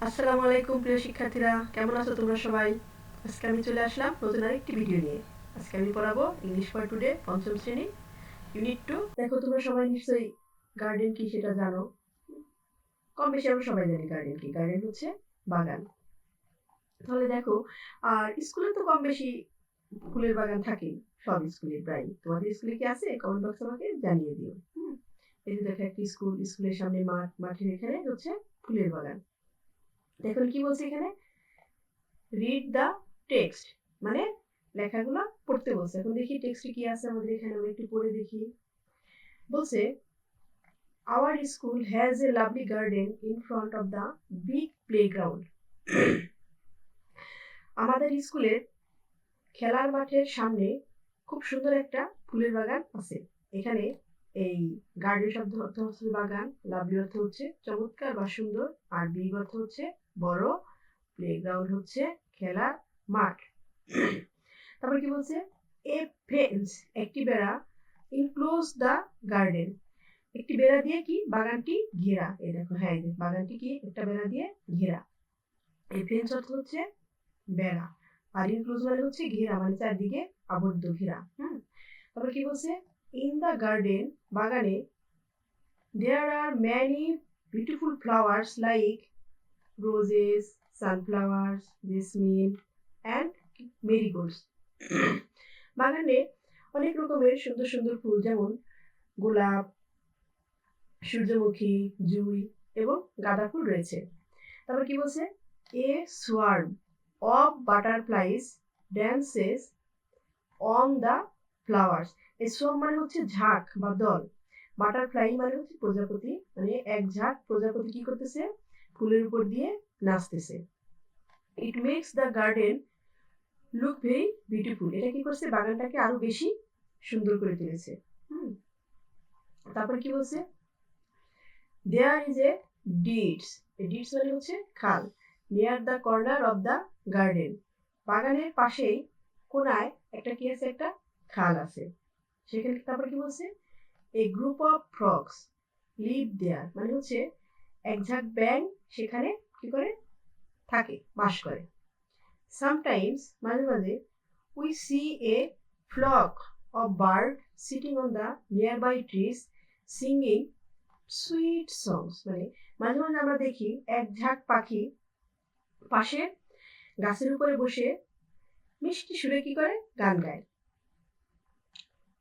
আসসালামু আলাইকুম প্রিয় শিক্ষার্থীরা, কেমন আছো তোমরা সবাই? আজকে আমি চলে আসলাম নতুন আরেকটি ভিডিও নিয়ে। আজকে আমি পড়াবো ইংলিশ ফর টুডে পঞ্চম শ্রেণী ইউনিট 2। দেখো তোমরা সবাই নিশ্চয়ই গার্ডেন কি সেটা জানো। কম বেশি আমরা সবাই জানি গার্ডেন কি। গার্ডেন হচ্ছে বাগান। তাহলে দেখো, আর স্কুলে তো কম বেশি ফুলের বাগান থাকেই, সব স্কুলে প্রায়। তোমাদের স্কুলে কি আছে? কমেন্ট বক্সে আমাকে জানিয়ে দিও। এই যে দেখো একটি স্কুল, স্কুলের সামনে মাঠ, মাঠের এখানে হচ্ছে ফুলের বাগান। দেখুন কি বলছে এখানে, রিড দ্য টেক্সট, মানে লেখাগুলো পড়তে বলছে। এখন দেখি টেক্সটে কি আছে আমাদের এখানে, আমরা একটু পড়ে দেখি। বলছে, our school has a lovely garden in front of the big playground. আমাদের স্কুলের খেলার মাঠের সামনে খুব সুন্দর একটা ফুলের বাগান আছে। এখানে এই গার্ডেন শব্দ অর্থ হচ্ছে বাগান, লাভলি অর্থ হচ্ছে চমৎকার বা সুন্দর, আর বিগ অর্থ হচ্ছে বড়, প্লেগ্রাউন্ড হচ্ছে খেলার মাঠ। তারপর কি বলছে, এ ফেন্স একটি বেড়া, ইনক্লোজ দ্য গার্ডেন একটি বেড়া দিয়ে কি বাগানটি ঘেরা। এই দেখো, হ্যাঁ বাগানটি কি একটা বেড়া দিয়ে ঘেরা। এই ফেন্স অর্থ হচ্ছে বেড়া, আর ইনক্লোজ মানে হচ্ছে ঘেরা, মানে চারদিকে আবদ্ধ ঘেরা। তারপর কি বলছে, ইন দ্য গার্ডেন বাগানে, there are many beautiful flowers like roses, sunflowers, jasmine and marigolds. বাগানে অনেক রকমের সুন্দর সুন্দর ফুল, যেমন গোলাপ, সূর্যমুখী, জুঁই এবং গাঁদা ফুল রয়েছে। তারপর কি বলছে, a swarm of butterflies dances on the flowers. A swarm মানে হচ্ছে ঝাঁক বা দল, বাটারফ্লাই মানে হচ্ছে প্রজাপতি, মানে এক ঝাঁক প্রজাপতি কি করতেছে, ফুলের উপর দিয়ে নাচতেছে। It makes the garden look very beautiful. এটা কি করছে, বাগানটাকে আরো বেশি সুন্দর করে তুলেছে। তারপর কি বলছে, দেয়ার ইজ এ ডিটস, ডিটস মানে হচ্ছে খাল, near the corner of the garden বাগানের পাশেই কোনায় একটা কি আছে, একটা খাল আছে সেখানে। তারপর কি বলছে, a group of frogs live there, মানে হচ্ছে এক ঝাঁক ব্যাঙ সেখানে কি করে থাকে, বাস করে। সামটাইমস মাঝে মাঝে, we see a flock of birds sitting on the nearby trees singing sweet songs, মানে মাঝে মাঝে আমরা দেখি এক ঝাঁক পাখি পাশে গাছের উপরে বসে মিষ্টি সুরে কি করে, গান গায়।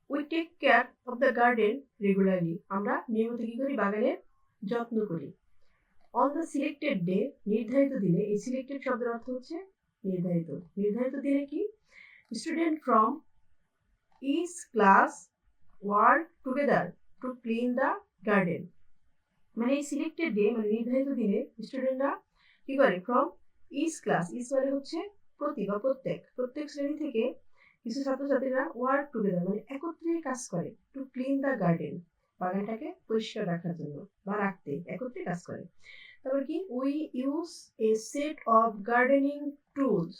we take care of the garden regularly, আমরা নিয়মিত কি করি, বাগানের যত্ন করি। on the selected day, নির্ধারিত দিনে, এই সিলেক্টেড শব্দের অর্থ হচ্ছে নির্ধারিত। নির্ধারিত দিনে কি, student from each class work together to clean the garden, মানে এই সিলেক্টেড ডে মানে নির্ধারিত দিনে স্টুডেন্টরা কি করে, ফ্রম ইচ ক্লাস, ইচ মানে হচ্ছে প্রতি বা প্রত্যেক শ্রেণী থেকে কিছু ছাত্রছাত্রীরা ওয়ার্ক টুগেদার মানে একত্রে কাজ করে, টু ক্লিন দ্য গার্ডেন বাগানটাকে পরিষ্কার রাখার জন্য বা রাখতে একত্রে কাজ করে। তারপর কি, we use a set of gardening tools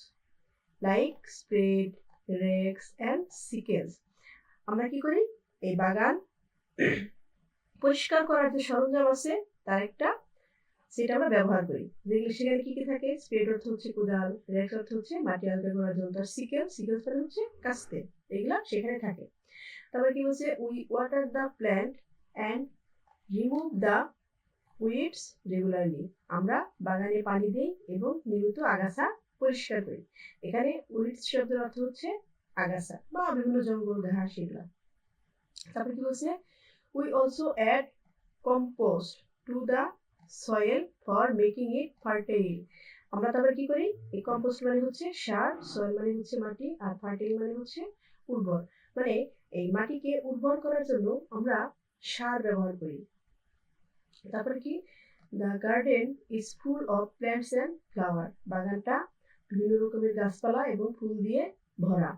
like spade, rakes and sickles, আমরা কি করি, এই বাগান পরিষ্কার করার যে সরঞ্জাম আছে তার একটা সেটা আমরা ব্যবহার করি। যেগুলো সেখানে কি কি থাকে, স্পেড অর্থ হচ্ছে কোদাল, রেক্স অর্থ হচ্ছে মাটি আলগা করার যন্ত্র, সিকেলস মানে হচ্ছে কাস্তে, এগুলা সেখানে থাকে। তারপরে কি বলছে, we water the plant and remove the weeds regularly, আমরা বাগানে পানি দিই এবং নিয়মিত আগাছা পরিষ্কার করি। এখানে উইডস শব্দের অর্থ হচ্ছে আগাছা বা বিভিন্ন জঙ্গল ঘাস এগুলা। তারপরে কি বলছে, we also add compost to the soil for making it fertile, আমরা তারপরে কি করি, এই কম্পোস্ট মানে হচ্ছে সার, সয়েল মানে হচ্ছে মাটি, আর ফার্টাইল মানে হচ্ছে উর্বর, মানে এই মাটিকে উর্বর করার জন্য আমরা সার ব্যবহার করি। তারপরে কি, the garden is full of plants and flower, বাগানটা বিভিন্ন রকমের গাছপালা এবং ফুল দিয়ে ভরা।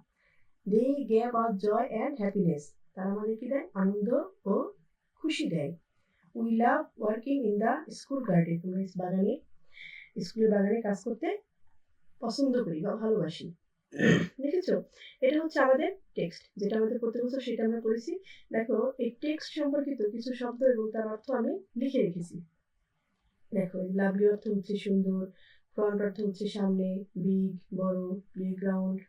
They gave us joy and happiness, তারা আমাদের কি দেয়, আনন্দ ও খুশি দেয়। We love working in the school garden, আমরা স্কুলের বাগানে কাজ করতে পছন্দ করি বা ভালোবাসি। দেখেছো, এটা হচ্ছে আমাদের টেক্সট, যেটা আমাদের পড়তে বলছো সেটা আমরা পড়েছি। দেখো, এই টেক্সট সম্পর্কিত কিছু শব্দ এবং তার অর্থ আমি লিখে রেখেছি। দেখো লাভলি অর্থ হচ্ছে সুন্দর, ফ্রন্ট অর্থ হচ্ছে সামনে, বিগ বড়, প্লেগ্রাউন্ড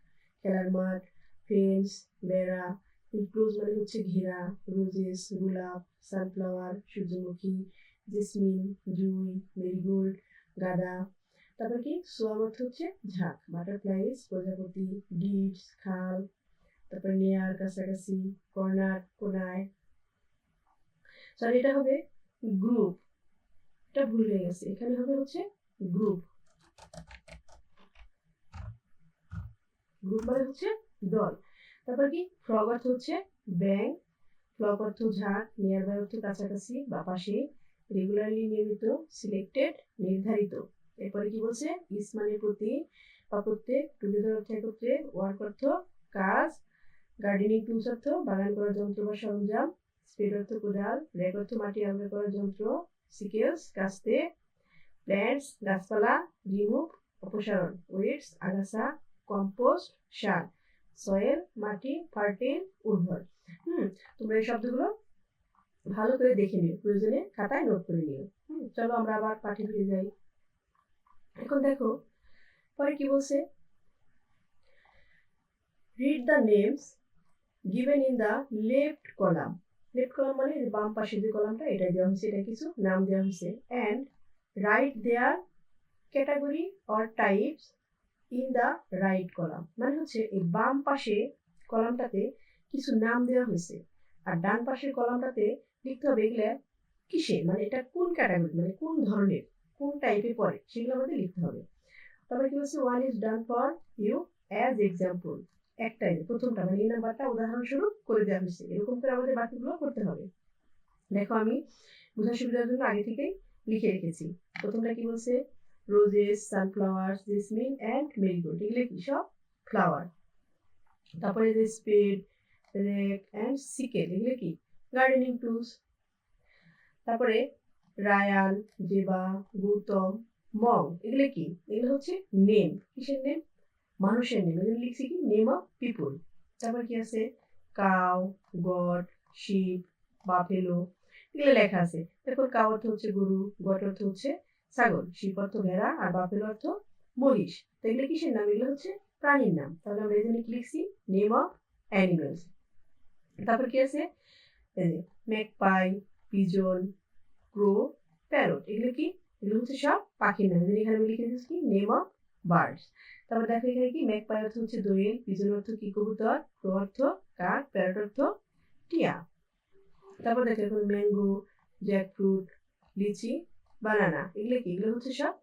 খেলার মাঠ, ফেন্স বেড়া, ইনক্লোজ মানে হচ্ছে ঘেরা, রোজেস গোলাপ, সানফ্লাওয়ার সূর্যমুখী, জেসমিন জুই, মেরিগোল্ড গাঁদা। তারপর কি সোয়াম অর্থ হচ্ছে ঝাঁক, বাটারফ্লাইজ প্রজাপতি, ডিডস খাল, তারপর নেয়ার কাছাকাছি, কর্নার কোনায়। সরি এটা হবে গ্রুপ, এটা ভুল হয়ে গেছে, এখানে হবে হচ্ছে গ্রুপ। গ্রুপ মানে হচ্ছে দল। তারপর কি ফ্রগ অর্থ হচ্ছে ব্যাং, ফ্লক অর্থ ঝাঁক, নিয়ার বাই অর্থ কাছাকাছি বা পাশে, রেগুলারলি নিয়মিত, সিলেক্টেড নির্ধারিত। এরপরে কি বলছে ইস মানে প্রতি বা প্রত্যেক, টুগেদার অর্থ একত্রে, ওয়ার্ক অর্থ কাজ, গার্ডেনিং টুলস অর্থ বাগান করার যন্ত্র বা সরঞ্জাম, স্পেড অর্থ কোদাল, রেক অর্থ মাটি আলগা করার যন্ত্র, সিকেলস কাস্তে, প্ল্যান্টস গাছপালা, রিমুভ অপসারণ, ওয়েটস আগাছা, কম্পোস্ট সার, সয়েল মাটি, ফার্টিল উর্বর। তোমরা এই শব্দগুলো ভালো করে দেখে নিও, প্রয়োজনে খাতায় নোট করে নিও। চলো আমরা আবার পাঠে ফিরে যাই। এখন দেখো পরে কি বলছে, read the names given in the left column. Left column মানে বাম পাশে যে কলামটা এটা দেওয়া হয়েছে, এটা কিছু নাম দেওয়া হয়েছে। And right there category or types in the right column, মানে হচ্ছে এই বাম পাশে কলামটাতে কিছু নাম দেওয়া হয়েছে, আর ডান পাশের কলামটাতে লিখতে হবে এগুলা কিসে, মানে এটা কোন ক্যাটাগরি, মানে কোন ধরনের, কোন টাইপে পড়ে সেগুলো আমাদের লিখতে হবে। তারপরে কি বলছে, one is done for you as example. একটাই প্রথমটা মানে এই নাম্বারটা উদাহরণস্বরূপ করে দেওয়া হয়েছে, এরকম করে আমাদের বাকিগুলো করতে হবে। দেখো আমি বোঝার সুবিধার জন্য আগে থেকেই লিখে রেখেছি। প্রথমটা কি বলছে, roses sunflowers jasmine and marigold, এগুলো কি সব ফ্লাওয়ার। তারপরে যে স্পেড রেক অ্যান্ড সিকেল, এগুলো কি গার্ডেনিং টুলস। তারপরে রায়ান জেবা গৌতম মং, এগুলো কি, এগুলো হচ্ছে নেম, কিসের নেম, মানুষের নেম, এগুলো লিখছি কি নেম অফ পিপুল। তারপর কি আছে, কাউ গড শিপ বাফেলো, এগুলো লেখা আছে। দেখো কাউ অর্থ হচ্ছে গরু, গট অর্থ হচ্ছে ছাগল, শিপ অর্থ ভেড়া, আর বাফেলো অর্থ মহিষ। তো এগুলো কিসের নাম, এগুলো হচ্ছে প্রাণীর নাম। তাহলে আমরা এখানে কি লিখছি, নেম অফ অ্যানিমেলস। তারপর কি আছে, এই যে ম্যাকপাই পিজন ক্রো প্যারট, এগুলো কি, এগুলো হচ্ছে সব পাখির নাম। এখানে আমি লিখে দিচ্ছি নেম অফ বার্ডস। তারপর দেখো এখানে কি, ম্যাকপাই অর্থ হচ্ছে দোয়েল, পিজন অর্থ কি কবুতর, ক্রো অর্থ কাক, প্যারট অর্থ টিয়া। তারপর দেখো এখন ম্যাঙ্গো জ্যাকফ্রুট লিচি বানানা, এগুলো কি, এগুলো হচ্ছে সব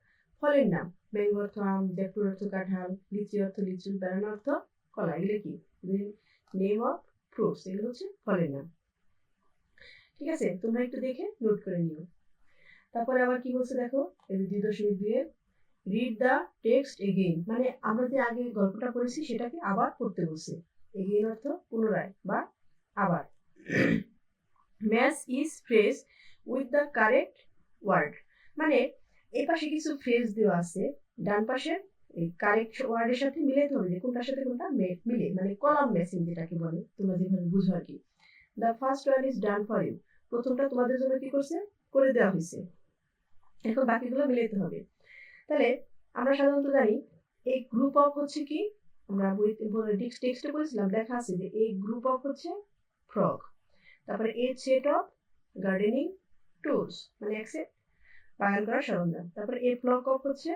ফলের নাম। ম্যাঙ্গো অর্থ আম, জ্যাকফ্রুট অর্থ কাঁঠাল, লিচি অর্থ লিচু, বানানা অর্থ কলা, এগুলো কি নেম অফ ফ্রুটস, এগুলো হচ্ছে ফলের নাম। ঠিক আছে, তোমরা একটু দেখে নোট করে নিও। তারপরে আবার কি বলছে দেখো, এই যে 2.2 রিড দ্য টেক্সট এগেইন, মানে আমরা যে আগে গল্পটা পড়েছি সেটাকে আবার পড়তে বলছে। এগেইন অর্থ পুনরায় বা আবার। Match is phrase with the correct word, মানে এই পাশে কিছু ফ্রেজ দেওয়া আছে, ডান পাশে এই কারেক্ট ওয়ার্ডের সাথে মিলাইতে হবে যে কোনটার সাথে কোনটা মিলে, মানে কলাম ম্যাচিং যেটাকে বলে, তোমরা যেভাবে বুঝো আর কি। The first one is done for you, প্রথমটা তোমাদের জন্য কি করছে, করে দেওয়া হয়েছে। এখন বাকিগুলো মিলাইতে হবে। তাহলে আমরা সাধারণত জানি এই গ্রুপ অফ হচ্ছে কি, আমরা টেক্সটে বলেছিলাম লেখা আছে যে এই গ্রুপ অফ হচ্ছে ফ্রগ। তারপরে এ সেট অফ গার্ডেনিং টুলস, মানে বাগান করার সরঞ্জাম। তারপরে এ ফ্লক অফ হচ্ছে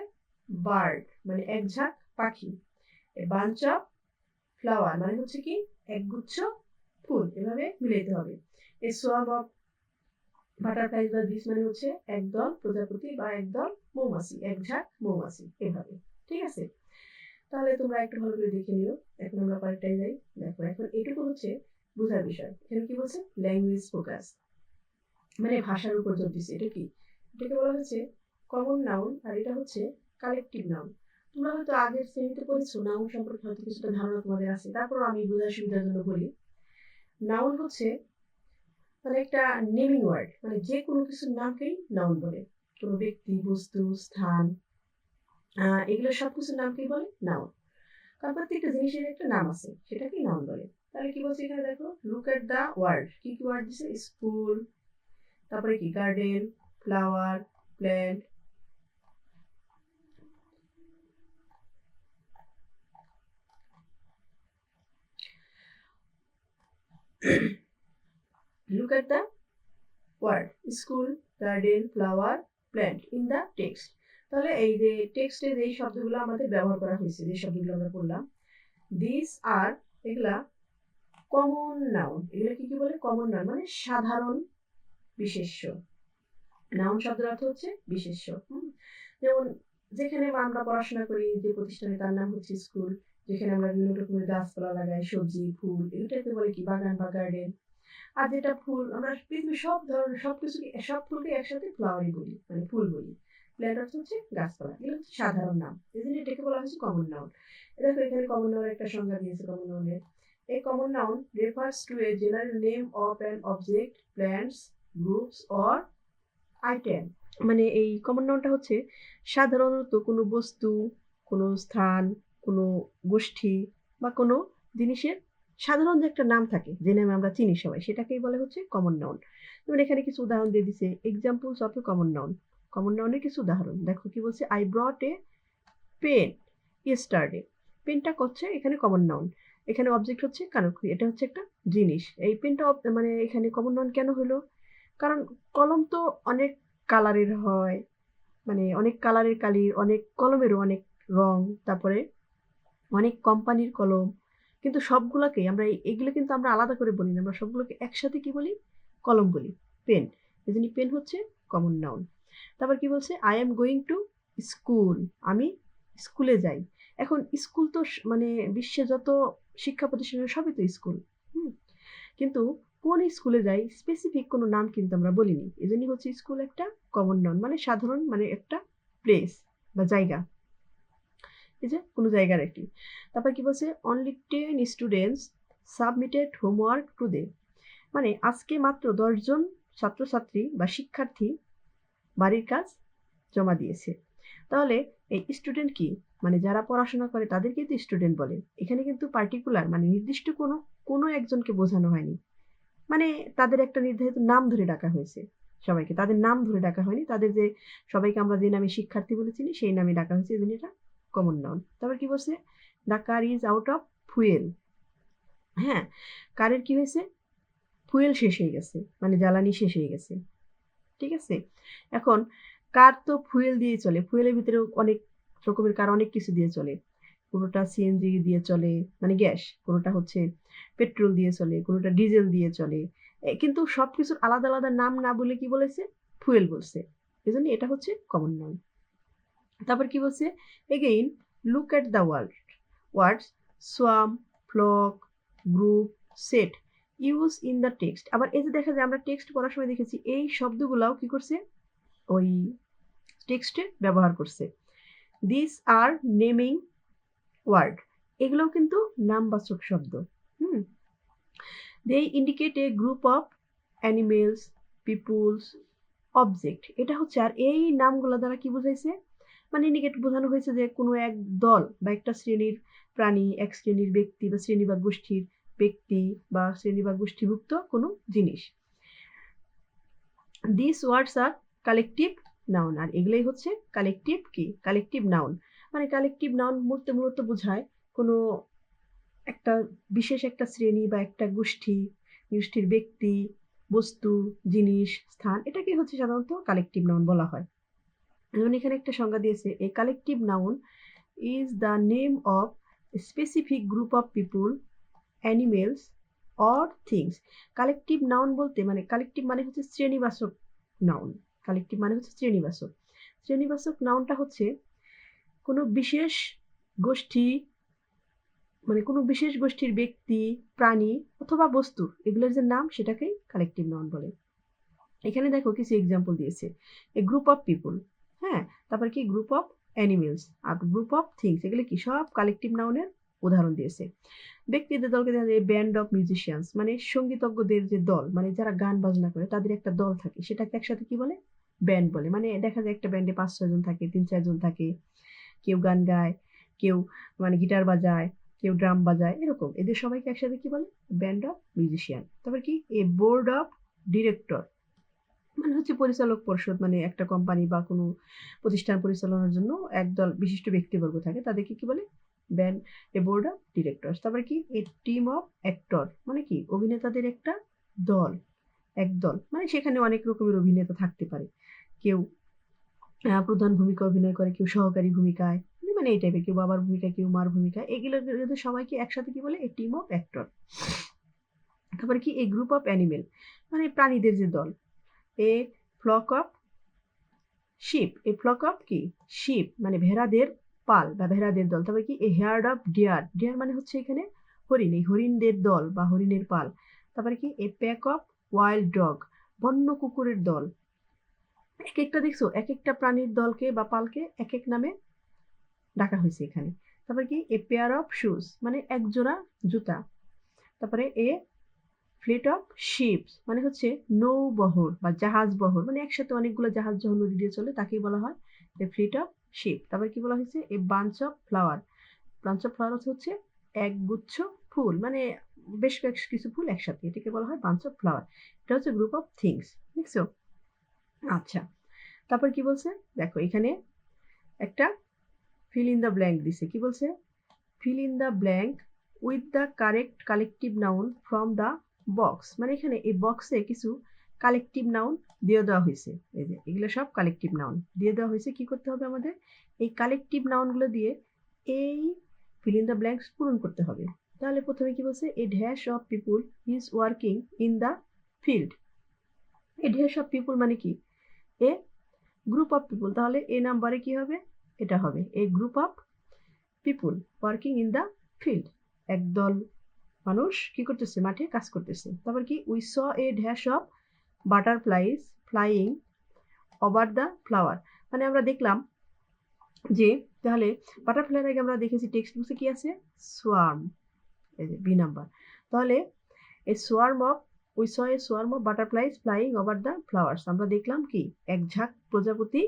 বার্ড, মানে এক ঝাঁক পাখি। এ বাঞ্চ অফ ফ্লাওয়ার মানে হচ্ছে কি একগুচ্ছ ফুল, এভাবে মিলাইতে হবে। এ সোয়াম অফ বাটারফ্লাই বা বিস মানে হচ্ছে একদল প্রজাপতি বা একদল মৌমাছি, এক ঝাঁক মৌমাছি, এভাবে। ঠিক আছে, তাহলে তোমরা একটু ভালো করে দেখে নিও। এখন আমরা পরেরটাই যাই। দেখো এখন এটুকু হচ্ছে বোঝার বিষয়। এখানে কি বলছে, ল্যাঙ্গুয়েজ ফোকাস, মানে ভাষার উপর জোর দিচ্ছে। এটা কি, এটাকে বলা হচ্ছে কমন নাউন, আর এটা হচ্ছে কালেকটিভ নাউন। তোমরা হয়তো আগের শ্রেণীতে পড়েছো নাউন সম্পর্কে, হয়তো কিছুটা ধারণা তোমাদের আছে, তারপরও আমি বোঝার সুবিধার জন্য বলি। নাউন হচ্ছে মানে একটা নেমিং ওয়ার্ড, মানে যে কোনো কিছুর নামকেই নাউন বলে। কোনো ব্যক্তি বস্তু স্থান এগুলো সব কিছুর নামকেই বলে নাউন। কারণ প্রত্যেকটা জিনিসের একটা নাম আছে, সেটাকেই নাউন বলে। তাহলে কি বলছে এখানে দেখো, লুক এট দ্য ওয়ার্ড, কি কি ওয়ার্ড দিছে, স্কুল, তারপরে কি garden, flower, plant, Look at the word school, garden, flower, plant in the text. তাহলে এই যে টেক্সটে যেই শব্দগুলো আমাদের ব্যবহার করা হয়েছে, যে শব্দগুলো আমরা পড়লাম, দিস আর এগুলা কমন নাউন। এগুলা কি বলে? কমন নাউন মানে সাধারণ বিশেষ্য। নাউন শব্দের অর্থ হচ্ছে বিশেষ্য। যেমন যেখানে আমরা পড়াশোনা করি, যে প্রতিষ্ঠানে, তার নাম হচ্ছে স্কুল। যেখানে আমরা বিভিন্ন রকমের গাছপালা লাগাই, সবজি, ফুল, এটাকে বলে কি? বাগান বা গার্ডেন। আর যেটা ফুল, আমরা পৃথিবীর সব ধরনের সব ফুলকে একসাথে ফ্লাওয়ারই বলি, মানে ফুল বলি। প্ল্যান্ট অর্থ হচ্ছে গাছপালা। এগুলো হচ্ছে সাধারণ নাম, এই জন্য এটাকে বলা হচ্ছে কমন নাউন। দেখো এখানে কমন নাউনের একটা সংজ্ঞা দিয়েছে। কমন নাউনের, a common noun refers to a general name of an object, plants, groups or item. মানে এই কমন নাউনটা হচ্ছে সাধারণত কোনো বস্তু, কোনো স্থান, কোনো গোষ্ঠী বা কোনো জিনিসের সাধারণ যে একটা নাম থাকে, যে নামে আমরা চিনি সবাই, সেটাকেই বলে হচ্ছে কমন নাউন। যেমন এখানে কিছু উদাহরণ দিয়ে দিছে, examples of a common noun. Common নাউনের কিছু উদাহরণ দেখো কি বলছে। I brought a pen yesterday. পেনটা করছে এখানে কমন নাউন। এখানে অবজেক্ট হচ্ছে কানকরি, এটা হচ্ছে একটা জিনিস। এই পেনটা মানে এখানে কমন নাউন কেন হলো? কারণ কলম তো অনেক কালারের হয়, মানে অনেক কালারের কালির, অনেক কলমেরও অনেক রং, তারপরে অনেক কোম্পানির কলম, কিন্তু সবগুলোকে আমরা এগুলো কিন্তু আমরা আলাদা করে বলি না, আমরা সবগুলোকে একসাথে কি বলি? কলম বলি, পেন। এই জন্য পেন হচ্ছে কমন নাউন। তারপর কি বলছে? I am going to school, আমি স্কুলে যাই। এখন স্কুল তো মানে বিশ্বে যত শিক্ষা প্রতিষ্ঠান সবই তো স্কুল। কিন্তু কোন স্কুলে যাই স্পেসিফিক কোনো নাম কিন্তু আমরা বলিনি, এই জন্য হচ্ছে স্কুল একটা কমন নাউন, মানে সাধারণ, মানে একটা প্লেস বা জায়গা, এই যে কোনো জায়গার একটি। তারপর কি বলছে? Only 10 students submitted homework today, মানে আজকে মাত্র 10 জন ছাত্রছাত্রী বা শিক্ষার্থী বাড়ির কাজ জমা দিয়েছে। তাহলে এই স্টুডেন্ট কি? মানে যারা পড়াশোনা করে তাদেরকে তো স্টুডেন্ট বলে। এখানে কিন্তু পার্টিকুলার মানে নির্দিষ্ট কোনো একজনকে বোঝানো হয়নি, মানে তাদের একটা নির্ধারিত নাম ধরে ডাকা হয়েছে সবাইকে, তাদের নাম ধরে ডাকা হয়নি। তাদের যে সবাইকে আমরা যে নামে শিক্ষার্থী বলেছিলি সেই নামে ডাকা হয়েছে, এই জন্য এটা কমন নাউন। তারপর কি বলছে? The car is out of fuel. হ্যাঁ, কারের কি হয়েছে? ফুয়েল শেষ হয়ে গেছে, মানে জ্বালানি শেষ হয়ে গেছে। ঠিক আছে, এখন কার তো ফুয়েল দিয়ে চলে, ফুয়েলের ভিতরেও অনেক রকমের কার, অনেক কিছু দিয়ে চলে। কোনোটা সিএনজি দিয়ে চলে মানে গ্যাস, কোনোটা হচ্ছে পেট্রোল দিয়ে চলে, কোনোটা ডিজেল দিয়ে চলে। কিন্তু সবকিছুর আলাদা আলাদা নাম না বলে কি বলেছে? ফুয়েল বলছে, এই জন্য এটা হচ্ছে কমন নাউন। তারপর কি বলছে? Again look at the words swarm, flock, group, set use in the text. আবার এই যে দেখা যায় আমরা টেক্সট পড়ার সময় দেখেছি এই শব্দগুলাও কি করছে? ওই টেক্সটে ব্যবহার করছে। দিস আর নেমিং ওয়ার্ড, এগুলোও কিন্তু নামবাচক শব্দ। They indicate a group of animals, peoples, object. এটা হচ্ছে, আর এই নামগুলো দ্বারা কি বোঝাইছে? মানে ইন্ডিকেট বোঝানো হয়েছে যে কোনো এক দল বা একটা শ্রেণীর প্রাণী, এক শ্রেণীর ব্যক্তি বা শ্রেণী বা গোষ্ঠীর ব্যক্তি বা শ্রেণী বা গোষ্ঠীভুক্ত কোনো জিনিস। This words are collective noun, আর এগুলোই হচ্ছে কালেকটিভ কি? Collective noun. মানে কালেকটিভ নাউন মূলত বোঝায় কোনো একটা বিশেষ একটা শ্রেণী বা একটা গোষ্ঠীর ব্যক্তি, বস্তু, জিনিস, স্থান, এটাকে হচ্ছে সাধারণত কালেকটিভ নাউন বলা হয়। যেমন এখানে একটা সংজ্ঞা দিয়েছে, a collective noun is the name of specific group of people, animals or things. Collective noun বলতে মানে কালেকটিভ মানে হচ্ছে শ্রেণীবাচক নাউন। কালেকটিভ মানে হচ্ছে শ্রেণীবাচক। শ্রেণীবাচক নাউনটা হচ্ছে কোনো বিশেষ গোষ্ঠী, মানে কোনো বিশেষ গোষ্ঠীর ব্যক্তি, প্রাণী অথবা বস্তু, এগুলোর যে নাম সেটাকেই কালেকটিভ নাউন বলে। এখানে দেখো কিছু এক্সাম্পল দিয়েছে। এ গ্রুপ অফ পিপুল, হ্যাঁ, তারপর কি গ্রুপ অফ অ্যানিমেলস আর গ্রুপ অফ থিংস, এগুলো কি সব কালেকটিভ নাউনের উদাহরণ দিয়েছে। ব্যক্তিদের দলকে দেখা যায় ব্যান্ড অফ মিউজিশিয়ানস, মানে সঙ্গীতজ্ঞদের যে দল, মানে যারা গান বাজনা করে তাদের একটা দল থাকে, সেটাকে একসাথে কি বলে? ব্যান্ড বলে। মানে দেখা যায় একটা ব্যান্ডে 5-6 জন থাকে, 3-4 জন থাকে, কেউ গান গায়, কেউ মানে গিটার বাজায়, কেউ ড্রাম বাজায়, এরকম এদের সবাইকে একসাথে কি বলে? Band of musician. তারপর কি? এ বোর্ড অফ ডিরেক্টর, মানে হচ্ছে পরিচালক পরিষদ, মানে একটা কোম্পানি বা কোনো প্রতিষ্ঠান পরিচালনার জন্য একদল বিশিষ্ট ব্যক্তিবর্গ থাকে, তাদেরকে কি বলে? Band A board of directors. তারপরে কি এ টিম অফ অ্যাক্টর, মানে কি অভিনেতাদের একটা দল, একদল, মানে সেখানে অনেক রকমের অভিনেতা থাকতে পারে, কেউ প্রধান ভূমিকা অভিনয় করে, কেউ সহকারী ভূমিকায়, মানে এই টাইপের, কেউ বাবার ভূমিকায়, কেউ মার ভূমিকায়, এগুলো সবাইকে একসাথে কি বলে এ টিম অফ অ্যাক্টর। তারপরে কি এ গ্রুপ অফ অ্যানিমেল, মানে প্রাণীদের যে দল। A flock of sheep, a flock of কি শিপ মানে ভেড়াদের পাল বা ভেড়াদের দল। তারপরে কি a herd of deer, deer মানে হচ্ছে এখানে হরিণ, এই হরিণদের দল বা হরিণের পাল। তারপরে কি a pack of wild dog, বন্য কুকুরের দল। এক একটা দেখছো, এক একটা প্রাণীর দলকে বা পালকে এক এক নামে ডাকা হয়েছে এখানে। তারপরে কি এ পেয়ার অফ শুজ, মানে এক জোড়া জুতা। তারপরে এ ফ্লিট অফ শিপস, মানে হচ্ছে নৌবহর বা জাহাজ বহর, মানে একসাথে অনেকগুলো জাহাজ যখন নদী দিয়ে চলে তাকেই বলা হয় এ ফ্লিট অফ শিপ। তারপরে কি বলা হয়েছে a bunch of flower, bunch of flower হচ্ছে এক গুচ্ছ ফুল, মানে বেশ কিছু ফুল একসাথে, এটাকে বলা হয় বাঞ্চ অফ ফ্লাওয়ার। এটা হচ্ছে গ্রুপ অফ থিংস, দেখছো? আচ্ছা, তারপর কি বলছে দেখো, এখানে একটা ফিল ইন দ্য ব্ল্যাঙ্ক দিছে। কি বলছে? Fill in the blank with the correct collective noun from the box, মানে এখানে এই বক্সে কিছু কালেকটিভ নাউন দিয়ে দেওয়া হয়েছে। এই যে এগুলো সব কালেকটিভ নাউন দিয়ে দেওয়া হয়েছে। কি করতে হবে আমাদের? এই কালেকটিভ নাউনগুলো দিয়ে এই ফিল ইন দ্য ব্ল্যাঙ্কস পূরণ করতে হবে। তাহলে প্রথমে কি বলছে? A dash of people is working in the field. A dash of people মানে কি? A group of people. তাহলে এ নাম্বারে কি হবে? এটা হবে a group of people working in the field, একদল মানুষ কি করতেছে? মাঠে কাজ করতেছে। তারপর কি we saw a dash of butterflies flying over the flower, মানে আমরা দেখলাম যে, তাহলে বাটারফ্লাইয়ের আগে আমরা দেখেছি টেক্সট বুকে কি আছে? সোয়ার্ম, এই যে বি নাম্বার। তাহলে a swarm of we saw a swarm of butterflies flying over the flowers, আমরা দেখলাম কি এক ঝাঁক প্রজাপতি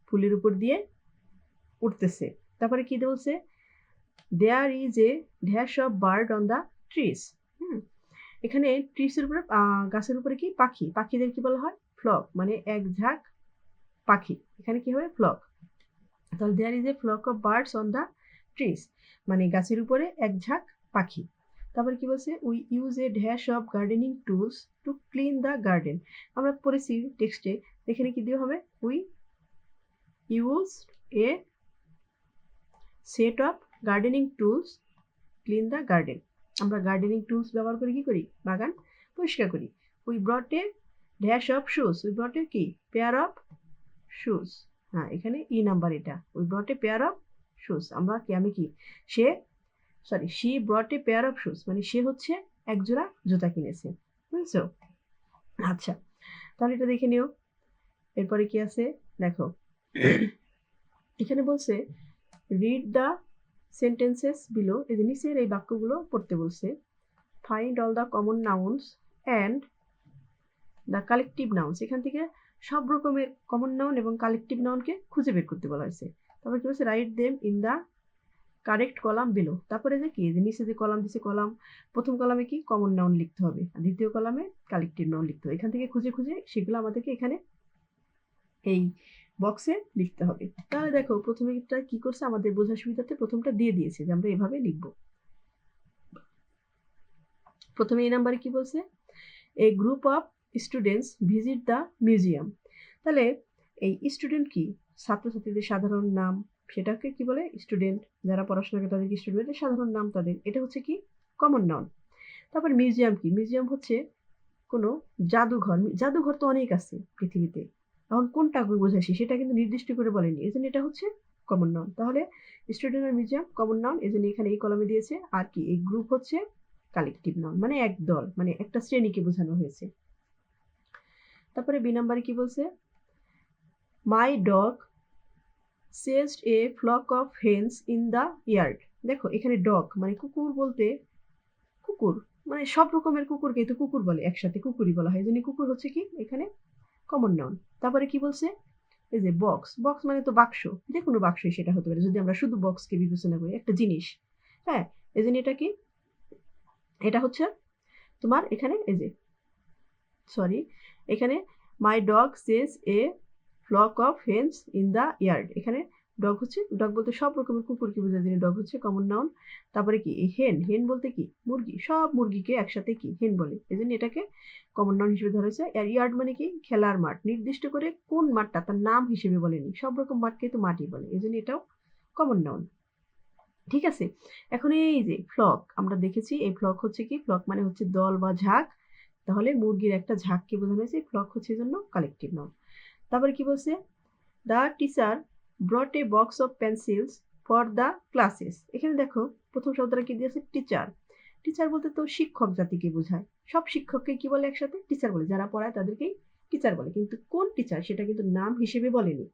ফুলের উপর দিয়ে উঠতেছে। তারপরে কি বলছে? There is a dash of bird on the trees. এখানে ট্রিজের উপরে গাছের উপরে কি পাখি, পাখিদের কি বলা হয়? ফ্লক, মানে এক ঝাঁক পাখি, এখানে কি হবে? ফ্লক। তাহলে there is a flock of birds on the trees, মানে গাছের উপরে এক ঝাঁক পাখি। তারপরে কি বলছে? We use a dash of gardening tools to clean the garden, আমরা পড়েছি টেক্সটে, এখানে কি দেওয়া হবে? We use a set of gardening tools clean the garden, আমরা গার্ডেনিং টুলস ব্যবহার করে কি করি? বাগান পরিষ্কার করি। We brought a dash of shoes, we brought a কি? Pair of shoes. হ্যাঁ, এখানে ই নাম্বার এটা, we brought a pair of shoes, আমরা কি আমি কি সে sorry she brought a pair of shoes, মানে সে হচ্ছে এক জোড়া জুতা কিনেছে, বুঝছো? আচ্ছা, তাহলে এটা দেখে নিও। এরপরে কি আছে দেখো, এখানে বলছে রিড দ্য সেন্টেন্সেস বিলো, এই যে নিচের এই বাক্যগুলো পড়তে বলছে। Find all the common nouns and the collective nouns, এখান থেকে সব রকমের কমন নাউন এবং কালেকটিভ নাউনকে খুঁজে বের করতে বলা হয়েছে। তারপর কি বলছে? Write them in the correct column below. তারপরে যে কি, যে নিচে যে কলাম দিচ্ছে, কলাম প্রথম কলামে কি কমন নাউন লিখতে হবে, আর দ্বিতীয় কলামে কালেকটিভ নাউন লিখতে হবে। এখান থেকে খুঁজে খুঁজে সেগুলো আমাদেরকে এখানে এই বক্সে লিখতে হবে। তাহলে দেখো প্রথমে কি করছে? আমাদের বোঝার সুবিধাতে প্রথমটা দিয়ে দিয়েছে যে আমরা এভাবে লিখবো। প্রথমে এই নাম্বারে কি বলছে? A group of students visit the museum. তাহলে এই স্টুডেন্ট কি? ছাত্রছাত্রীদের সাধারণ নাম, সেটাকে কি বলে? স্টুডেন্ট। যারা পড়াশোনা করে তাদেরকে স্টুডেন্টের সাধারণ নাম তাদের, এটা হচ্ছে কি কমন নাউন। তারপর মিউজিয়াম কি? মিউজিয়াম হচ্ছে কোনো জাদুঘর, জাদুঘর তো অনেক আছে পৃথিবীতে, এখন কোনটা বোঝাচ্ছি সেটা কিন্তু নির্দিষ্ট করে বলেনি, এই জন্য এটা হচ্ছে কমন নাউন। তাহলে স্টুডেন্ট আর মিউজিয়াম কমন নাউন, এই জন্য এখানে এই কলমে দিয়েছে। আর কি এই গ্রুপ হচ্ছে কালেকটিভ নাউন, মানে এক দল, মানে একটা শ্রেণীকে বোঝানো হয়েছে। তারপরে বি নাম্বারে কি বলছে? My dog chased a flock of hens in the yard. দেখো এখানে ডগ মানে কুকুর, বলতে কুকুর মানে সব রকমের কুকুরকে তো কুকুর বলে, একসাথে কুকুরই বলা হয়, এই জন্য কুকুর হচ্ছে কি এখানে কমন নাউন। তারপরে কি বলছে? এই যে বক্স, বক্স মানে তো বাক্স, যে কোনো বাক্সই সেটা হতে পারে যদি আমরা শুধু বক্সকে বিবেচনা করি, একটা জিনিস। হ্যাঁ, এই জন্য এটা কি? এটা হচ্ছে তোমার এখানে এই যে সরি এখানে my dog chased a flock of hens in the yard, এখানে ডগ হচ্ছে, ডগ বলতে সব রকমের কুকুরকে বোঝায়, যিনি ডগ হচ্ছে কমন নাউন। তারপরে কি হেন, হেন বলতে কি মুরগি, সব মুরগিকে একসাথে কি হেন বলে, এই জন্য এটাকে কমন নাউন হিসেবে ধরা হয়েছে। আর ইয়ার্ড মানে কি খেলার মাঠ, নির্দিষ্ট করে কোন মাঠটা তার নাম হিসেবে বলেনি, সব রকম মাঠকে তো মাঠই বলে, এই জন্য এটাও কমন নাউন। ঠিক আছে, এখন এই যে ফ্লক আমরা দেখেছি, এই ফ্লক হচ্ছে কি, ফ্লক মানে হচ্ছে দল বা ঝাঁক, তাহলে মুরগির একটা ঝাঁককে বোঝানো হয়েছে, ফ্লক হচ্ছে জন্য কালেকটিভ নাউন। তারপরে কি বলছে, the teacher ব্রট A box of pencils for the classes. এখানে দেখো প্রথম শব্দটা কি দিয়েছে, টিচার। টিচার বলতে তো শিক্ষক জাতিকে বোঝায়, সব শিক্ষককে কি বলে একসাথে, টিচার বলে, যারা পড়ায় তাদেরকেই টিচার বলে, কিন্তু কোন টিচার সেটা কিন্তু নাম হিসেবে বলেনি,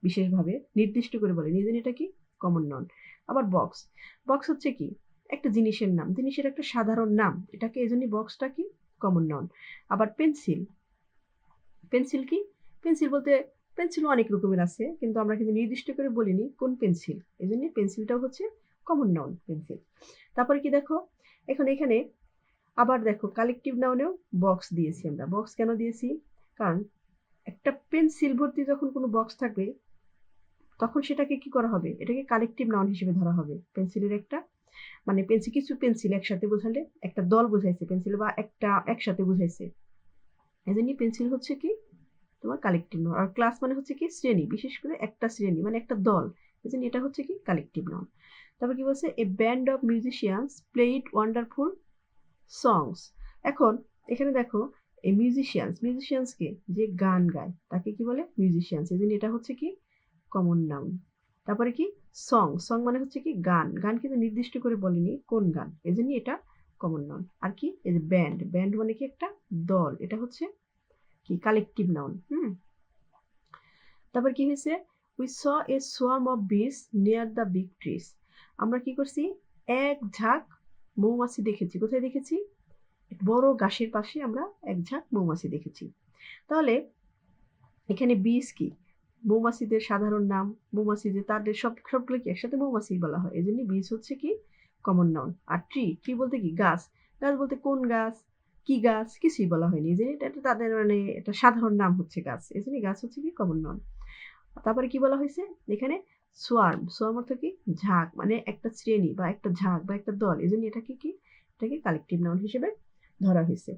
বিশেষভাবে নির্দিষ্ট করে বলেনি, এই জন্য এটা কি কমন নাউন। আবার বক্স, বক্স হচ্ছে কি একটা জিনিসের নাম, জিনিসের একটা সাধারণ নাম, এটাকে এই জন্য বক্সটা কি কমন নাউন। আবার পেন্সিল, পেন্সিল কি, পেন্সিল বলতে পেন্সিল অনেক রকমের আছে, কিন্তু আমরা কিন্তু নির্দিষ্ট করে বলিনি কোন পেন্সিল, এই জন্য পেন্সিলটাও হচ্ছে কমন নাউন, পেন্সিল। তারপরে কি দেখো, এখন এখানে আবার দেখো কালেকটিভ নাউনেও বক্স দিয়েছি আমরা। বক্স কেন দিয়েছি, কারণ একটা পেন্সিল ভর্তি যখন কোনো বক্স থাকবে তখন সেটাকে কি করা হবে, এটাকে কালেকটিভ নাউন হিসেবে ধরা হবে। পেন্সিলের একটা মানে পেন্সিল, কিছু পেন্সিল একসাথে বোঝালে একটা দল বোঝাইছে পেন্সিল, বা একটা একসাথে বোঝাইছে, এই জন্য পেন্সিল হচ্ছে কি তোমার কালেকটিভ নাউন। আর ক্লাস মানে হচ্ছে কি শ্রেণী, বিশেষ করে একটা শ্রেণী মানে একটা দল, এই জন্য এটা হচ্ছে কি কালেকটিভ নাউন। তারপর কি বলছে, a band of musicians played wonderful songs. এখন এখানে দেখো এই মিউজিশিয়ানস, মিউজিশিয়ানসকে যে গান গায় তাকে কি বলে মিউজিশিয়ানস, এই জন্য এটা হচ্ছে কি কমন নাউন। তারপরে কি সং, সং মানে হচ্ছে কি গান, গান কিন্তু নির্দিষ্ট করে বলেনি কোন গান, এই জন্য এটা কমন নাউন। আর কি এই যে ব্যান্ড, ব্যান্ড মানে কি একটা দল, এটা হচ্ছে কি কালেকটিভ নাউন। তারপর কি হয়েছে, we saw a swarm of বিস নিয়ার দ্য বিগ ট্রিজ। আমরা কি করছি, এক ঝাঁক মৌমাছি দেখেছি, কোথায় দেখেছি, বড় গাছের পাশে আমরা এক ঝাঁক মৌমাছি দেখেছি। তাহলে এখানে বিস কি মৌমাছিদের সাধারণ নাম, মৌমাছি যে তাদের সবগুলো কি একসাথে মৌমাছি বলা হয়, এই জন্য বিস হচ্ছে কি কমন নাউন। আর ট্রি, ট্রি বলতে কি গাছ, গাছ বলতে কোন গাছ, কি গাছ কিছুই বলা হয়নি, এই জন্য এটা তাদের মানে এটা সাধারণ নাম হচ্ছে গাছ, এই জন্য গাছ হচ্ছে কি কমন নাউন। তারপরে কি বলা হয়েছে এখানে, সোয়ার্ম, সোয়ার্ম অর্থ কি ঝাঁক, মানে একটা শ্রেণী বা একটা ঝাঁক বা একটা দল, এই জন্য এটাকে কি এটাকে কালেকটিভ নাউন হিসেবে ধরা হয়েছে।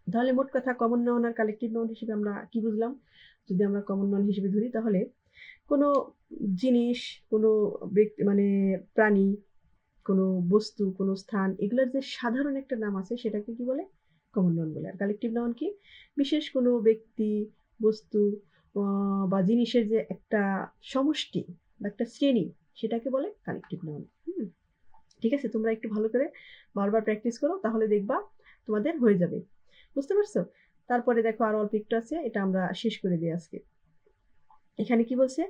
তাহলে মোট কথা কমন নাউন আর কালেকটিভ নাউন হিসেবে আমরা কি বুঝলাম, যদি আমরা কমন নাউন হিসেবে ধরি তাহলে কোনো জিনিস, কোনো ব্যক্তি মানে প্রাণী, কোনো বস্তু, কোনো স্থান, এগুলোর যে সাধারণ একটা নাম আছে সেটাকে কি বলে কমন নাউন বলে। আর কালেকটিভ নাউন কি বিশেষ কোনো ব্যক্তি, বস্তু বা জিনিসের যে একটা সমষ্টি বা একটা শ্রেণী, সেটাকে বলে কালেকটিভ নাউন। ঠিক আছে, তোমরা একটু ভালো করে বারবার প্র্যাকটিস করো, তাহলে দেখবা তোমাদের হয়ে যাবে, বুঝতে পারছো। তারপরে দেখো আরো অল্প একটু আছে, এটা আমরা শেষ করে দিই আজকে। এখানে কি বলছে,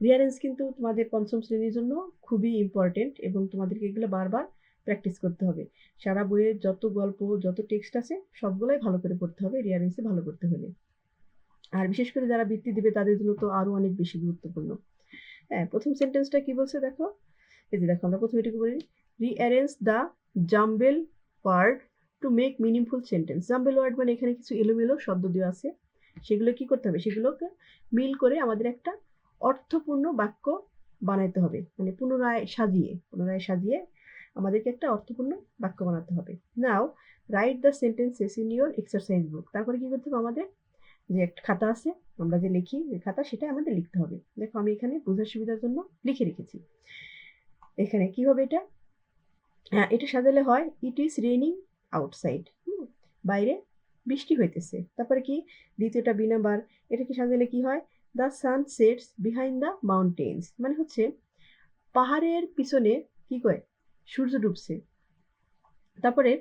রিয়ারেন্স কিন্তু তোমাদের পঞ্চম শ্রেণীর জন্য খুবই ইম্পর্টেন্ট, এবং তোমাদেরকে এগুলো বারবার প্র্যাকটিস করতে হবে। সারা বইয়ের যত গল্প, যত টেক্সট আছে সবগুলোই ভালো করে পড়তে হবে রিয়ারেন্সে ভালো করতে হলে। আর বিশেষ করে যারা বৃত্তি দিবে তাদের জন্য তো আরো অনেক বেশি গুরুত্বপূর্ণ। হ্যাঁ, প্রথম সেন্টেন্সটা কি বলছে দেখো, এই যে দেখো আমরা প্রথমে এটুকু বলি, rearrange the jumbled word to make meaningful sentence. Jumbled word মানে এখানে কিছু এলোমেলো শব্দ দেওয়া আছে, সেগুলো কি করতে হবে, সেগুলোকে মিল করে আমাদের একটা অর্থপূর্ণ বাক্য বানাইতে হবে, মানে পুনরায় সাজিয়ে আমাদেরকে একটা অর্থপূর্ণ বাক্য বানাতে হবে। Now write the sentences in your exercise book. তারপরে কি করতে হবে, আমাদের যে একটা খাতা আছে আমরা যে লিখি, যে খাতা, সেটা আমাদের লিখতে হবে। দেখো আমি এখানে বোঝার সুবিধার জন্য লিখে রেখেছি। এখানে কি হবে এটা, হ্যাঁ এটা সাজালে হয়, ইট ইজ রেইনিং আউটসাইড, বাইরে বৃষ্টি হইতেছে। তারপরে কি দ্বিতীয়টা বি নাম্বার, এটা কি সাজালে কি হয়, the sun sets behind the mountains, মানে হচ্ছে পাহাড়ের পিছনে কি কয় সূর্য ডুবছে। তারপরে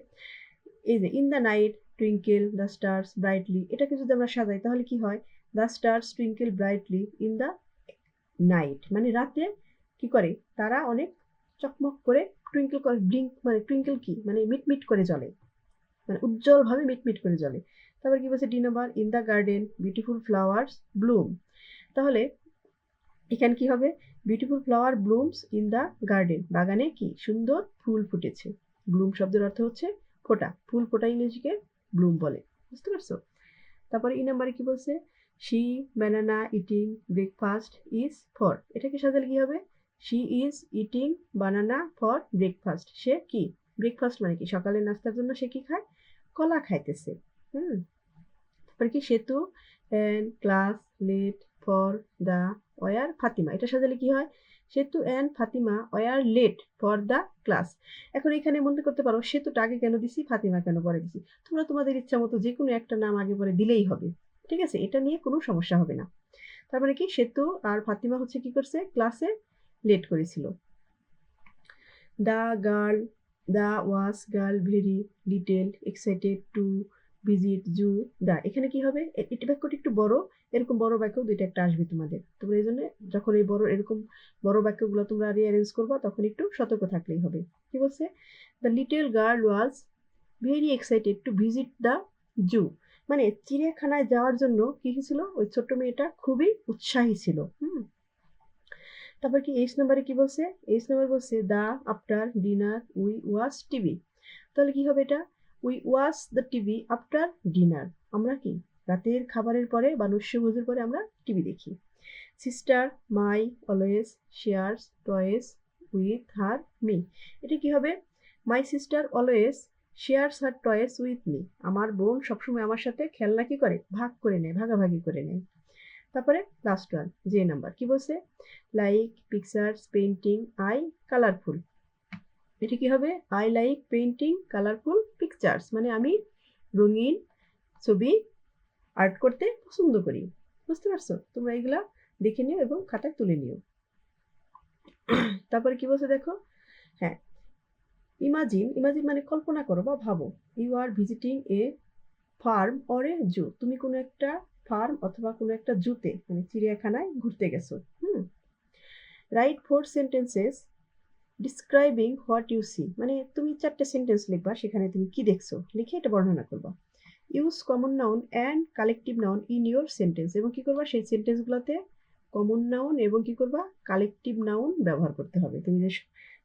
এই যে in the night twinkle the stars brightly, এটাকে যদি আমরা সাজাই তাহলে কি হয়, the stars twinkle brightly in the night, মানে রাতে কি করে তারা অনেক চকমক করে, টুইঙ্কেল করে, ব্লিঙ্ক মানে টুইঙ্কেল কি মানে মিটমিট করে জ্বলে, মানে উজ্জ্বলভাবে মিটমিট করে জ্বলে। তারপর কি বলছে D number, in the garden beautiful flowers Bloom. তাহলে এখানে কি হবে, beautiful flower blooms in the garden, বাগানে কি সুন্দর ফুল ফুটেছে। ব্লুম শব্দের অর্থ হচ্ছে ফোটা, ফুল ফোটা ইংরেজিকে ব্লুম বলে, বুঝতে পারছো। তারপরে ই নাম্বারে কি বলছে, she banana eating breakfast is for, এটাকে সাজালে কি হবে? She is eating banana for breakfast, সে কি ব্রেকফাস্ট মানে কি সকালের নাস্তার জন্য সে কি খায়? কলা খাইতেছে। তারপর কি Setu and class late for the were Fatima, এটা সাজালে কি হয়? Setu and Fatima were late for the class. এখন এখানে মনে করতে পারো সেতুটা আগে কেন দিছি, ফাতিমা কেন পরে দিছি। তোমরা তোমাদের ইচ্ছা মতো যে কোনো একটা নাম আগে পরে দিলেই হবে, ঠিক আছে? এটা নিয়ে কোনো সমস্যা হবে না। তার মানে কি সেতু আর ফাতিমা হচ্ছে কি করছে? ক্লাসে লেট করেছিল। The girl the was girl very little excited to visit zoo the, এখানে কি হবে? এটা বাক্যটা একটু বড়, এরকম বড় বাক্য দুইটা একটা আসবে তোমাদের। তোমরা এই জন্য যখন এই বড় এরকম বড় বাক্যগুলো তোমরা রিঅ্যারেঞ্জ করবা তখন একটু সতর্ক থাকলেই হবে। কি বলছে? The little girl was very excited to visit the zoo, মানে চিড়িয়াখানায় যাওয়ার জন্য কি ছিল? ওই ছোট্ট মেয়েটা খুবই উৎসাহী ছিল। তারপর কি এইচ নাম্বারে কি বলছে? এইচ নাম্বার বলছে the after dinner we watch TV, তাহলে কি হবে এটা? We watch the TV after dinner, আমরা কি রাতের খাবারের পরে বা নৈশভোজের পরে আমরা টিভি দেখি। Sister my always shares toys with her me, এটা কি হবে? My sister always shares her toys with me, আমার বোন সবসময় আমার সাথে খেলনা কি করে? ভাগ করে নেয়, ভাগাভাগি করে নেয়। তারপরে লাস্ট ওয়ান যে নাম্বার কি বলছে? Like pictures painting I colourful, এটা কি হবে? I like painting colourful pictures, মানে আমি রঙিন ছবি আর্ট করতে পছন্দ করি। বুঝতে পারছো? তোমরা এগুলা দেখে নিও এবং খাতায় তুলে নিও। তারপরে কি বলছে দেখো, হ্যাঁ, ইমাজিন, ইমাজিন মানে কল্পনা করো বা ভাবো। You are visiting a farm or a zoo, তুমি কোনো একটা ফার্ম অথবা কোনো একটা জুতে মানে চিড়িয়াখানায় ঘুরতে গেছো। Write 4 sentences describing what you see, মানে তুমি 4টে সেন্টেন্স লিখবা, সেখানে তুমি কি দেখছো লিখে এটা বর্ণনা করবা। Use common noun and collective noun in your sentence, এবং কি করবা? সেই সেন্টেন্সগুলোতে কমন নাউন এবং কি করবা? কালেকটিভ নাউন ব্যবহার করতে হবে তুমি যে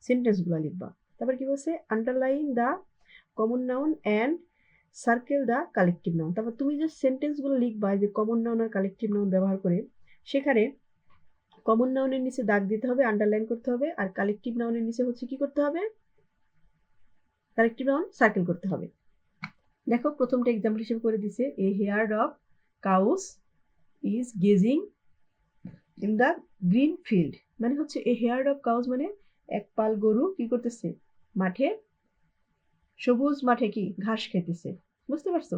সেন্টেন্সগুলো লিখবা। তারপর কি বলছে? Underline the common noun and circle the collective noun, তারপর তুমি যে সেন্টেন্সগুলো লিখবা যে কমন নাউন আর কালেকটিভ নাউন ব্যবহার করে, সেখানে কমন নাউনের নিচে দাগ দিতে হবে, আন্ডারলাইন করতে হবে, আর কালেকটিভ নাউনের নিচে হচ্ছে কি করতে হবে? কালেকটিভ নাউন সার্কেল করতে হবে। দেখো প্রথমটা এক্সাম্পল হিসেবে করে দিছে, a herd of cows is grazing in the green field, মানে হচ্ছে এ হেয়ার অফ কাউস মানে এক পাল গরু কি করতেছে? মাঠে, সবুজ মাঠে কি ঘাস খেতেছে। বুঝতে পারছো?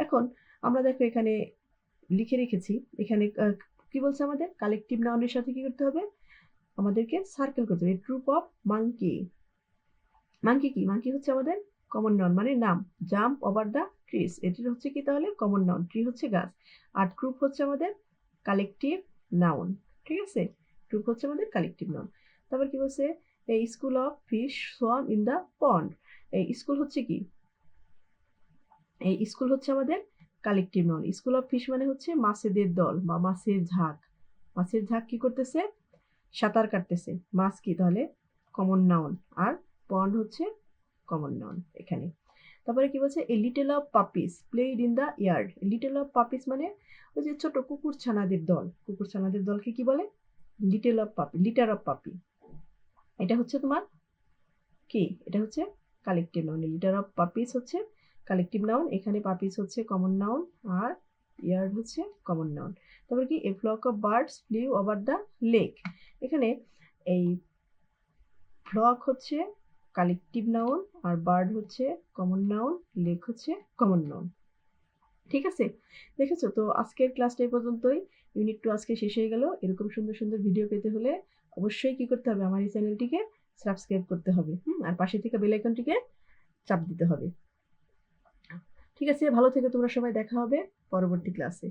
এখন আমরা দেখো এখানে লিখে রেখেছি, এখানে কি বলছে আমাদের? কালেকটিভ নাউনের সাথে কি করতে হবে? আমাদেরকে সার্কেল করতে হবে। ট্রুপ অফ মাঙ্কি, মাঙ্কি কি? মাঙ্কি হচ্ছে আমাদের কমন নাউন মানে নাম। জাম্প ওভার দ্য ট্রিজ, এটি হচ্ছে কি তাহলে? Common noun. ট্রি হচ্ছে গাছ, আর ট্রুপ হচ্ছে আমাদের কালেকটিভ নাউন। ঠিক আছে? ট্রুপ হচ্ছে আমাদের কালেকটিভ নাউন। তারপর কি বলছে? এই school of fish swamp in the pond, এই স্কুল হচ্ছে কি? এই স্কুল হচ্ছে আমাদের collective noun. School of fish মানে হচ্ছে মাছেদের দল বা মাছের ঝাঁক। মাছের ঝাঁক কি করতেছে? সাঁতার কাটতেছে। মাছ কি তাহলে? কমন নাউন, আর পন্ড হচ্ছে কমন নাউন এখানে। তারপরে কি বলছে? A little of puppies played in the yard, little of puppies মানে ওই যে ছোট কুকুর ছানাদের দল, কুকুর ছানাদের দলকে কি বলে? Litter of puppy, litter of puppy. এটা হচ্ছে তোমার কি? এটা হচ্ছে collective noun. Litter of puppies হচ্ছে কালেকটিভ নাউন, এখানে পাপিস হচ্ছে কমন নাউন, আর ইয়ার্ড হচ্ছে কমন নাউন। তারপর কি? A flock of birds flew over the lake, এখানে এই ফ্লক হচ্ছে কালেকটিভ নাউন, আর বার্ড হচ্ছে কমন নাউন, লেক হচ্ছে কমন নাউন। ঠিক আছে? দেখেছো তো? আজকের ক্লাসটা এই পর্যন্তই। ইউনিট 2 আজকে শেষ হয়ে গেল। এরকম সুন্দর সুন্দর ভিডিও পেতে হলে অবশ্যই কি করতে হবে? আমার এই চ্যানেলটিকে সাবস্ক্রাইব করতে হবে, আর পাশে থেকে বেল আইকনটিকে চাপ দিতে হবে। ঠিক আছে? ভালো থেকো তোমরা সবাই, দেখা হবে পরবর্তী ক্লাসে।